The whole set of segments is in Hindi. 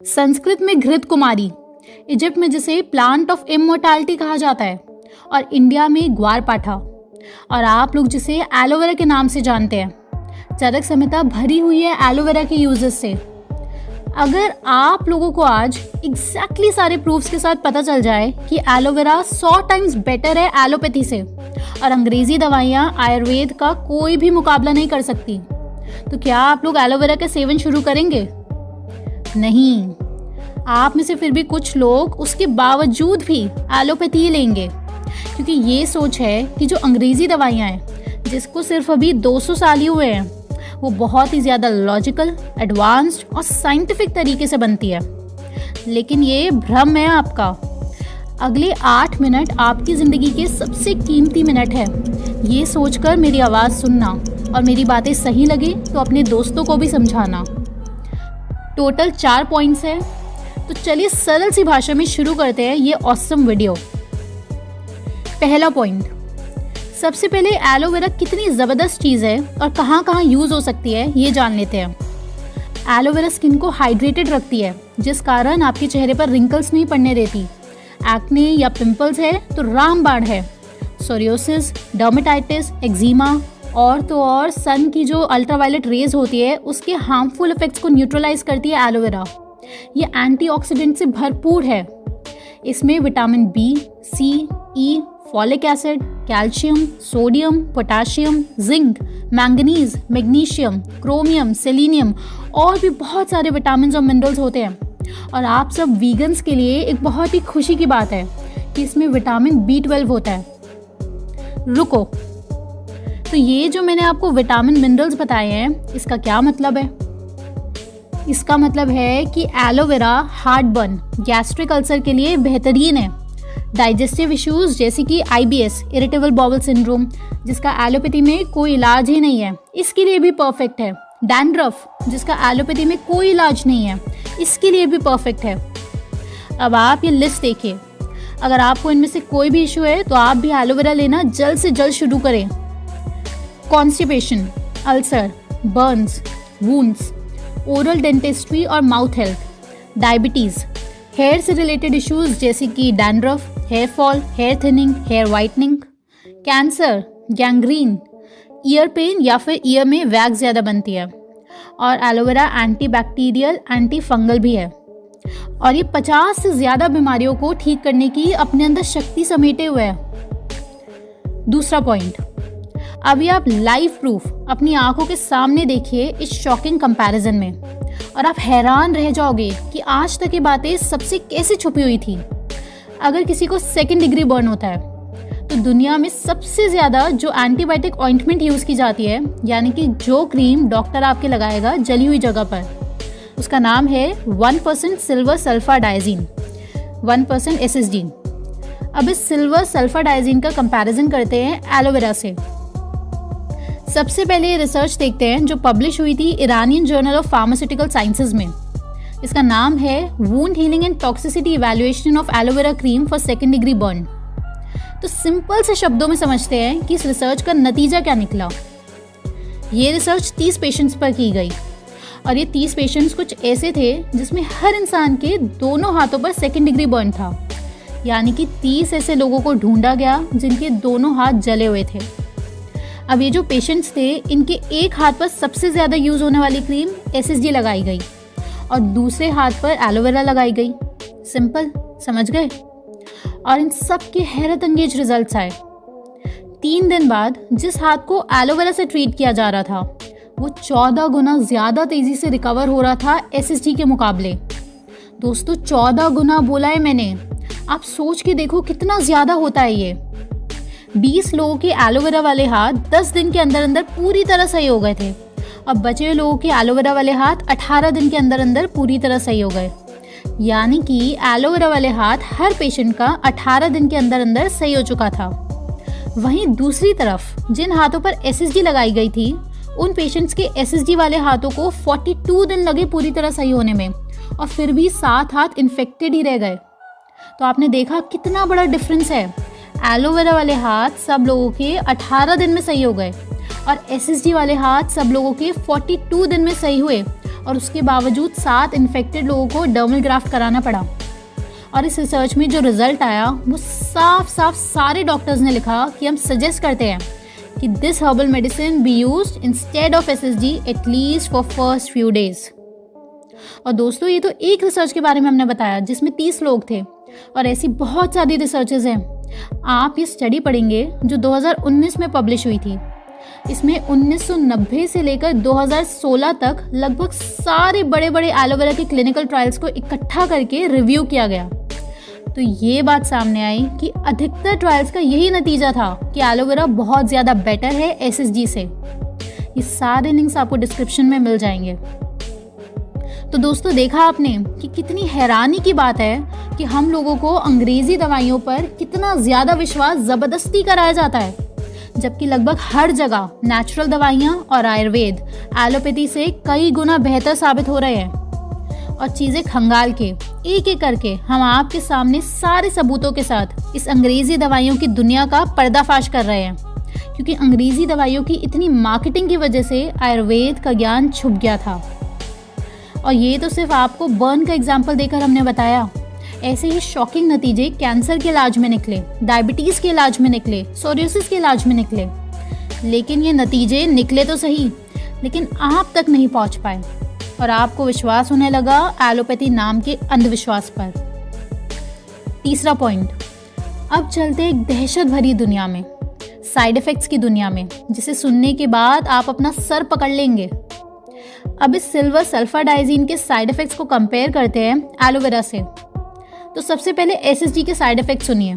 संस्कृत में घृत कुमारी, इजिप्ट में जिसे प्लांट ऑफ इमोर्टैलिटी कहा जाता है, और इंडिया में ग्वारपाठा, और आप लोग जिसे एलोवेरा के नाम से जानते हैं। चरक संहिता भरी हुई है एलोवेरा के यूजेस से। अगर आप लोगों को आज एग्जैक्टली सारे प्रूफ्स के साथ पता चल जाए कि एलोवेरा 100 टाइम्स बेटर है एलोपैथी से, और अंग्रेजी दवाइयाँ आयुर्वेद का कोई भी मुकाबला नहीं कर सकती, तो क्या आप लोग एलोवेरा का सेवन शुरू करेंगे? नहीं, आप में से फिर भी कुछ लोग उसके बावजूद भी एलोपैथी ही लेंगे, क्योंकि ये सोच है कि जो अंग्रेजी दवाइयाँ हैं जिसको सिर्फ अभी 200 साल ही हुए हैं, वो बहुत ही ज़्यादा लॉजिकल, एडवांस्ड और साइंटिफिक तरीके से बनती है। लेकिन ये भ्रम है आपका। अगले 8 मिनट आपकी ज़िंदगी के सबसे कीमती मिनट है। ये सोचकर मेरी आवाज़ सुनना, और मेरी बातें सही लगे तो अपने दोस्तों को भी समझाना। टोटल 4 पॉइंट्स है, तो चलिए सरल सी भाषा में शुरू करते हैं ये ऑसम वीडियो। पहला पॉइंट, सबसे पहले एलोवेरा कितनी ज़बरदस्त चीज़ है और कहाँ कहाँ यूज़ हो सकती है ये जान लेते हैं। एलोवेरा स्किन को हाइड्रेटेड रखती है, जिस कारण आपके चेहरे पर रिंकल्स नहीं पड़ने देती। एक्ने या पिंपल्स है तो रामबाण है। सोरियोसिस, डर्मेटाइटिस, एक्जिमा और तो और सन की जो अल्ट्रावायलेट रेज होती है उसके हार्मफुल इफेक्ट्स को न्यूट्रलाइज करती है एलोवेरा। ये एंटीऑक्सीडेंट से भरपूर है। इसमें vitamin B, C, E, folic acid, calcium, sodium, potassium, zinc, manganese, magnesium, chromium, selenium और भी बहुत सारे विटामिन और मिनरल्स होते हैं। और आप सब वीगन्स के लिए एक बहुत ही खुशी की बात है कि इसमें विटामिन B12 होता है। रुको, तो ये जो मैंने आपको विटामिन मिनरल्स बताए हैं, इसका क्या मतलब है? इसका मतलब है कि aloe vera heart burn, gastric ulcer के लिए बेहतरीन है। डाइजेस्टिव इश्यूज जैसे कि IBS, इरिटेबल बाउल सिंड्रोम, जिसका एलोपैथी में कोई इलाज ही नहीं है, इसके लिए भी परफेक्ट है। डैंड्रफ, जिसका एलोपैथी में कोई इलाज नहीं है, इसके लिए भी परफेक्ट है। अब आप ये लिस्ट देखिए, अगर आपको इनमें से कोई भी इशू है तो आप भी एलोवेरा लेना जल्द से जल्द शुरू करें। Constipation, ulcer, burns, wounds, oral dentistry और माउथ हेल्थ, डायबिटीज़, हेयर से रिलेटेड इश्यूज जैसे कि dandruff, hair fall, hair thinning, hair whitening, cancer, gangrene, ear pain या फिर ईयर में वैक्स ज़्यादा बनती है। और aloe vera anti bacterial, anti fungal भी है, और ये 50 से ज़्यादा बीमारियों को ठीक करने की अपने अंदर शक्ति समेटे हुए है। दूसरा पॉइंट, अभी आप लाइव प्रूफ अपनी आंखों के सामने देखिए इस शॉकिंग कंपैरिजन में, और आप हैरान रह जाओगे कि आज तक ये बातें सबसे कैसे छुपी हुई थी। अगर किसी को 2nd डिग्री बर्न होता है तो दुनिया में सबसे ज़्यादा जो एंटीबायोटिक ऑइंटमेंट यूज़ की जाती है, यानी कि जो क्रीम डॉक्टर आपके लगाएगा जली हुई जगह पर, उसका नाम है 1% सिल्वर सल्फाडाइजीन, 1% SSD। अब इस सिल्वर सल्फाडाइजीन का कंपैरिजन करते हैं एलोवेरा से। सबसे पहले ये रिसर्च देखते हैं जो पब्लिश हुई थी Iranian journal of pharmaceutical sciences में। इसका नाम है wound healing and toxicity evaluation of aloe vera cream for 2nd degree burn. तो सिंपल से शब्दों में समझते हैं कि इस रिसर्च का नतीजा क्या निकला। ये रिसर्च 30 पेशेंट्स पर की गई, और ये 30 पेशेंट्स कुछ ऐसे थे जिसमें हर इंसान के दोनों हाथों पर 2nd डिग्री बर्न था, यानी कि 30 ऐसे लोगों को ढूंढा गया जिनके दोनों हाथ जले हुए थे। अब ये जो पेशेंट्स थे, इनके एक हाथ पर सबसे ज़्यादा यूज़ होने वाली क्रीम SSD लगाई गई और दूसरे हाथ पर एलोवेरा लगाई गई। सिंपल, समझ गए? और इन सब के हैरत अंगेज रिजल्ट्स आए। 3 दिन बाद जिस हाथ को एलोवेरा से ट्रीट किया जा रहा था, वो 14 गुना ज़्यादा तेज़ी से रिकवर हो रहा था SSD के मुकाबले। दोस्तों, 14 गुना बोला है मैंने। आप सोच के देखो कितना ज़्यादा होता है ये। 20 लोगों के एलोवेरा वाले हाथ 10 दिन के अंदर अंदर पूरी तरह सही हो गए थे, और बचे हुए लोगों के एलोवेरा वाले हाथ 18 दिन के अंदर अंदर पूरी तरह सही हो गए। यानी कि एलोवेरा वाले हाथ हर पेशेंट का 18 दिन के अंदर अंदर सही हो चुका था। वहीं दूसरी तरफ जिन हाथों पर SSD लगाई गई थी, उन पेशेंट्स के SSD वाले हाथों को 42 दिन लगे पूरी तरह सही होने में, और फिर भी 7 हाथ इन्फेक्टेड ही रह गए। तो आपने देखा कितना बड़ा डिफरेंस है। एलोवेरा वाले हाथ सब लोगों के 18 दिन में सही हो गए, और SSD वाले हाथ सब लोगों के 42 दिन में सही हुए, और उसके बावजूद 7 इन्फेक्टेड लोगों को डर्मल ग्राफ्ट कराना पड़ा। और इस रिसर्च में जो रिजल्ट आया वो साफ साफ सारे डॉक्टर्स ने लिखा कि हम सजेस्ट करते हैं कि this herbal medicine be used instead of SSG at least for first few days. और दोस्तों, ये तो एक रिसर्च के बारे में हमने बताया जिसमें 30 लोग थे, और ऐसी बहुत सारी रिसर्चेज हैं। आप ये स्टडी पढ़ेंगे जो 2019 में पब्लिश हुई थी। इसमें 1990 से लेकर 2016 तक लगभग सारे बड़े बड़े एलोवेरा के क्लिनिकल ट्रायल्स को इकट्ठा करके रिव्यू किया गया। तो ये बात सामने आई कि अधिकतर ट्रायल्स का यही नतीजा था कि एलोवेरा बहुत ज़्यादा बेटर है एसएसजी से। ये सारे लिंक्स आपको डिस्क्रिप्शन में मिल जाएंगे। तो दोस्तों, देखा आपने कि कितनी हैरानी की बात है कि हम लोगों को अंग्रेजी दवाइयों पर कितना ज़्यादा विश्वास ज़बरदस्ती कराया जाता है, जबकि लगभग हर जगह नेचुरल दवाइयाँ और आयुर्वेद एलोपैथी से कई गुना बेहतर साबित हो रहे हैं। और चीज़ें खंगाल के एक एक करके हम आपके सामने सारे सबूतों के साथ इस अंग्रेजी दवाइयों की दुनिया का पर्दाफाश कर रहे हैं, क्योंकि अंग्रेजी दवाइयों की इतनी मार्केटिंग की वजह से आयुर्वेद का ज्ञान छुप गया था। और ये तो सिर्फ आपको बर्न का एग्जाम्पल देकर हमने बताया। ऐसे ही शॉकिंग नतीजे कैंसर के इलाज में निकले, डायबिटीज़ के इलाज में निकले, सोरियोसिस के इलाज में निकले। लेकिन ये नतीजे निकले तो सही, लेकिन आप तक नहीं पहुंच पाए और आपको विश्वास होने लगा एलोपैथी नाम के अंधविश्वास पर। तीसरा पॉइंट, अब चलते एक दहशत भरी दुनिया में, साइड इफ़ेक्ट्स की दुनिया में, जिसे सुनने के बाद आप अपना सर पकड़ लेंगे। अब इस सिल्वर सल्फर डाइजीन के साइड इफ़ेक्ट्स को कंपेयर करते हैं एलोवेरा से। तो सबसे पहले एसएसजी के साइड इफ़ेक्ट सुनिए।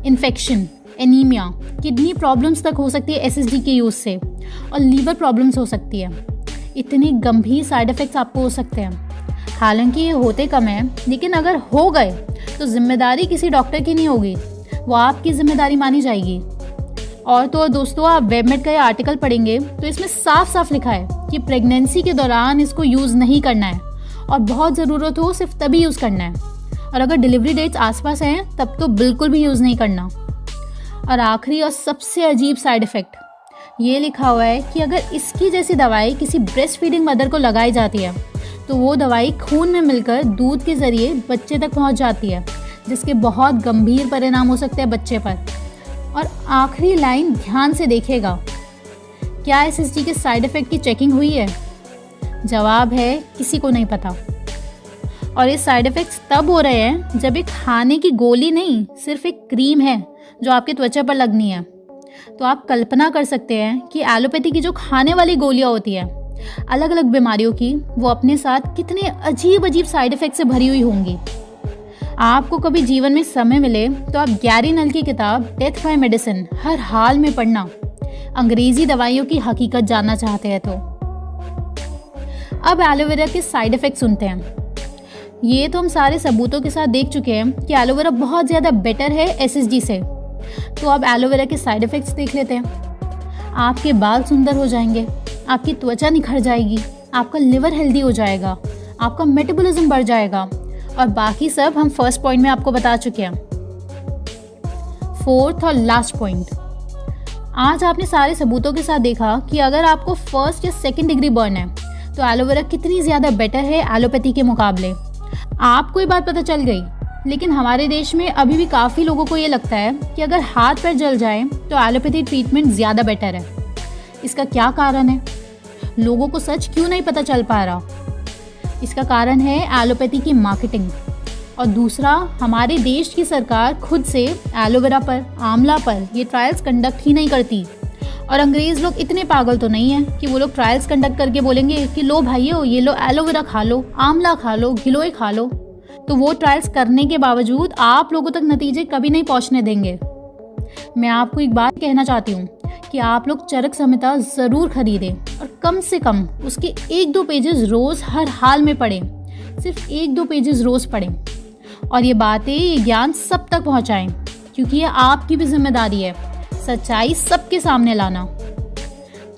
इन्फेक्शन, एनीमिया, किडनी प्रॉब्लम्स तक हो सकती है एसएसजी के यूज़ से, और लीवर प्रॉब्लम्स हो सकती है। इतने गंभीर साइड इफ़ेक्ट्स आपको हो सकते हैं। हालांकि ये होते कम हैं, लेकिन अगर हो गए तो जिम्मेदारी किसी डॉक्टर की नहीं होगी, वो आपकी जिम्मेदारी मानी जाएगी। और तो दोस्तों, आप वेबमेड का ये आर्टिकल पढ़ेंगे तो इसमें साफ साफ लिखा है कि प्रेगनेंसी के दौरान इसको यूज़ नहीं करना है, और बहुत ज़रूरत हो सिर्फ तभी यूज़ करना है, और अगर डिलीवरी डेट्स आसपास हैं तब तो बिल्कुल भी यूज़ नहीं करना। और आखिरी और सबसे अजीब साइड इफ़ेक्ट, ये लिखा हुआ है कि अगर इसकी जैसी दवाई किसी ब्रेस्ट फीडिंग मदर को लगाई जाती है तो वो दवाई खून में मिलकर दूध के ज़रिए बच्चे तक पहुंच जाती है, जिसके बहुत गंभीर परिणाम हो सकते हैं बच्चे पर। और आखिरी लाइन ध्यान से देखिएगा, क्या एसएसजी के साइड इफ़ेक्ट की चेकिंग हुई है? जवाब है किसी को नहीं पता। और ये साइड इफ़ेक्ट्स तब हो रहे हैं जब एक खाने की गोली नहीं, सिर्फ एक क्रीम है जो आपके त्वचा पर लगनी है। तो आप कल्पना कर सकते हैं कि एलोपैथी की जो खाने वाली गोलियां होती हैं अलग अलग बीमारियों की, वो अपने साथ कितने अजीब अजीब साइड इफ़ेक्ट से भरी हुई होंगी। आपको कभी जीवन में समय मिले तो आप गैरी नल की किताब डेथ बाय मेडिसिन हर हाल में पढ़ना, अंग्रेजी दवाइयों की हकीकत जानना चाहते हैं तो। अब एलोवेरा के साइड इफ़ेक्ट सुनते हैं। ये तो हम सारे सबूतों के साथ देख चुके हैं कि एलोवेरा बहुत ज़्यादा बेटर है एसएसजी से। तो अब एलोवेरा के साइड इफ़ेक्ट्स देख लेते हैं। आपके बाल सुंदर हो जाएंगे, आपकी त्वचा निखर जाएगी, आपका लिवर हेल्दी हो जाएगा, आपका मेटाबॉलिज्म बढ़ जाएगा, और बाकी सब हम फर्स्ट पॉइंट में आपको बता चुके हैं। फोर्थ और लास्ट पॉइंट, आज आपने सारे सबूतों के साथ देखा कि अगर आपको फर्स्ट या सेकेंड डिग्री बर्न है तो एलोवेरा कितनी ज़्यादा बेटर है एलोपैथी के मुकाबले। आपको ये बात पता चल गई, लेकिन हमारे देश में अभी भी काफ़ी लोगों को ये लगता है कि अगर हाथ पैर जल जाए तो एलोपैथी ट्रीटमेंट ज़्यादा बेटर है। इसका क्या कारण है? लोगों को सच क्यों नहीं पता चल पा रहा? इसका कारण है एलोपैथी की मार्केटिंग, और दूसरा, हमारे देश की सरकार खुद से एलोवेरा पर, आंवला पर ये ट्रायल्स कंडक्ट ही नहीं करती। और अंग्रेज़ लोग इतने पागल तो नहीं हैं कि वो लोग ट्रायल्स कंडक्ट करके बोलेंगे कि लो भाइयों, ये लो एलोवेरा खा लो, आंवला खा लो, गिलोय खा लो। तो वो ट्रायल्स करने के बावजूद आप लोगों तक नतीजे कभी नहीं पहुंचने देंगे। मैं आपको एक बात कहना चाहती हूँ कि आप लोग चरक संहिता ज़रूर खरीदें, और कम से कम उसके 1-2 पेजेस रोज़ हर हाल में पढ़ें। सिर्फ 1-2 पेजेस रोज़ पढ़ें, और ये बातें, ये ज्ञान सब तक पहुँचाएँ, क्योंकि ये आपकी भी जिम्मेदारी है सच्चाई सबके सामने लाना।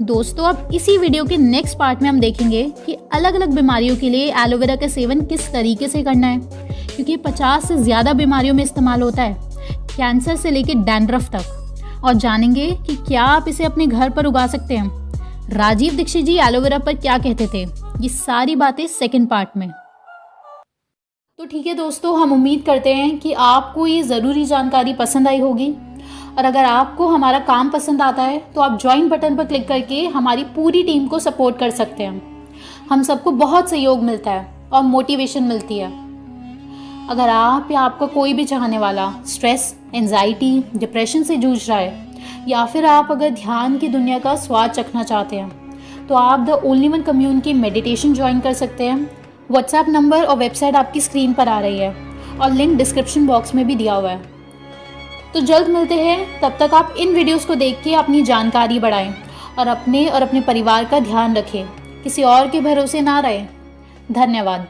दोस्तों, अब इसी वीडियो के नेक्स्ट पार्ट में हम देखेंगे कि अलग अलग बीमारियों के लिए एलोवेरा का सेवन किस तरीके से करना है, क्योंकि 50 से ज़्यादा बीमारियों में इस्तेमाल होता है, कैंसर से लेकर डैंड्रफ तक। और जानेंगे कि क्या आप इसे अपने घर पर उगा सकते हैं। राजीव दीक्षित जी एलोवेरा पर क्या कहते थे, ये सारी बातें सेकंड पार्ट में। तो ठीक है दोस्तों, हम उम्मीद करते हैं कि आपको ये ज़रूरी जानकारी पसंद आई होगी। और अगर आपको हमारा काम पसंद आता है तो आप ज्वाइन बटन पर क्लिक करके हमारी पूरी टीम को सपोर्ट कर सकते हैं। हम सबको बहुत सहयोग मिलता है और मोटिवेशन मिलती है। अगर आप या आपका कोई भी चाहने वाला स्ट्रेस, एंजाइटी, डिप्रेशन से जूझ रहा है, या फिर आप अगर ध्यान की दुनिया का स्वाद चखना चाहते हैं, तो आप the only one community meditation join कर सकते हैं। व्हाट्सएप नंबर और वेबसाइट आपकी स्क्रीन पर आ रही है और लिंक डिस्क्रिप्शन बॉक्स में भी दिया हुआ है। तो जल्द मिलते हैं, तब तक आप इन वीडियोस को देख के अपनी जानकारी बढ़ाएं और अपने परिवार का ध्यान रखें। किसी और के भरोसे ना रहें। धन्यवाद।